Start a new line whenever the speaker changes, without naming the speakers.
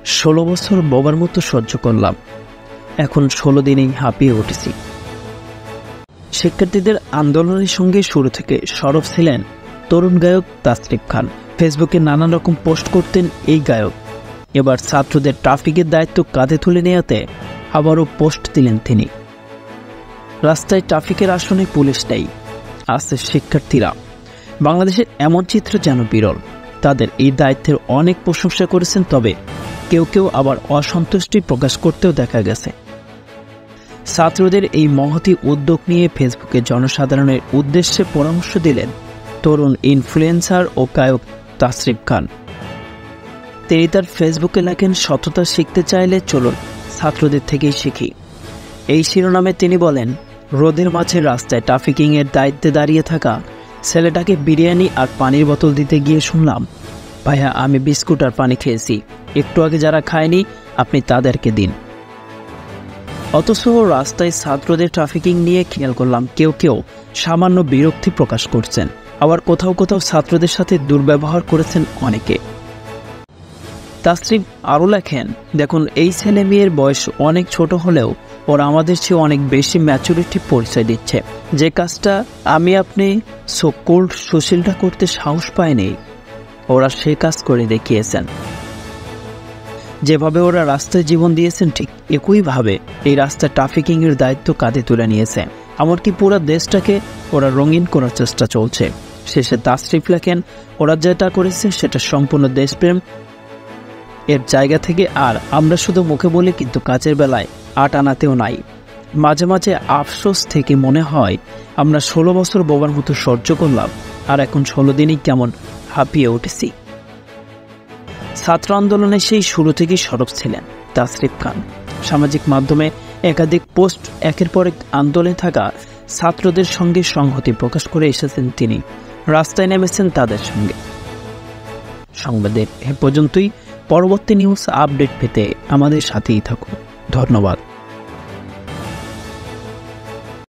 16 বছর বোবার মতো সহ্য করলাম, এখন 16 দিনেই হাঁপিয়ে উঠেছি। শিক্ষার্থীদের আন্দোলনের সঙ্গে শুরু থেকে সরব ছিলেন তরুণ গায়ক তাসরিফ খান। ফেসবুকে নানান রকম পোস্ট করতেন এই গায়ক। এবার ছাত্রদের ট্রাফিকের দায়িত্ব কাঁধে তুলে নেওয়াতে আবারও পোস্ট দিলেন তিনি। রাস্তায় ট্রাফিকের আসনে পুলিশ নেই, আছে শিক্ষার্থীরা। বাংলাদেশের এমন চিত্র যেন বিরল। তাদের এই দায়িত্বের অনেক প্রশংসা করেছেন, তবে কেউ কেউ আবার অসন্তুষ্টি প্রকাশ করতেও দেখা গেছে। ছাত্রদের এই মহতী উদ্যোগ নিয়ে ফেসবুকে জনসাধারণের উদ্দেশ্যে পরামর্শ দিলেন তরুণ ইনফ্লুয়েন্সার ও গায়ক তাসরিফ খান। তিনি তার ফেসবুকে লেখেন, সততা শিখতে চাইলে চলুন ছাত্রদের থেকেই শিখি। এই শিরোনামে তিনি বলেন, রোদের মাঝে রাস্তায় ট্রাফিকিংয়ের দায়িত্বে দাঁড়িয়ে থাকা ছেলেটাকে বিরিয়ানি আর পানির বোতল দিতে গিয়ে শুনলাম, ভাইয়া আমি বিস্কুট আর পানি খেয়েছি, একটু আগে যারা খায়নি আপনি তাদেরকে দিন। অথচ রাস্তায় ছাত্রদের ট্রাফিকিং নিয়ে খেয়াল করলাম কেউ কেউ সামান্য বিরক্তি প্রকাশ করছেন, আবার কোথাও কোথাও ছাত্রদের সাথে দুর্ব্যবহার করেছেন অনেকে। তাসরিফ আরও লেখেন, দেখুন এই ছেলে মেয়ের বয়স অনেক ছোট হলেও ওরা আমাদের চেয়ে অনেক বেশি ম্যাচুরিটি পরিচয় দিচ্ছে। যে কাজটা আমি আপনি সো-কল্ড সুশীলটা করতে সাহস পায়নি, ওরা সে কাজ করে দেখিয়েছেন। যেভাবে ওরা রাস্তায় জীবন দিয়েছেন, ঠিক একইভাবে এই রাস্তায় ট্রাফিকিংয়ের দায়িত্ব কাঁধে তুলে নিয়েছে। এমনকি পুরো দেশটাকে ওরা রঙিন করার চেষ্টা চলছে। শেষে তাসরিফ লেখেন, ওরা যেটা করেছে সেটা সম্পূর্ণ দেশপ্রেম এর জায়গা থেকে, আর আমরা শুধু মুখে বলি কিন্তু কাজের বেলায় আট আনাতেও নাই। মাঝে মাঝে আফসোস থেকে মনে হয় আমরা 16 বছর বোবার মতো সহ্য করলাম, আর এখন 16 দিনই কেমন হাঁপিয়ে উঠেছি। ছাত্র আন্দোলনে সেই শুরু থেকেই সরব ছিলেন তাসরিফ খান। সামাজিক মাধ্যমে একাধিক পোস্ট একের পর এক আন্দোলনে থাকা ছাত্রদের সঙ্গে সংহতি প্রকাশ করে এসেছেন তিনি। রাস্তায় নেমেছেন তাদের সঙ্গে। সংবাদের এ পর্যন্তই। পরবর্তী নিউজ আপডেট পেতে আমাদের সাথেই থাকুন। ধন্যবাদ।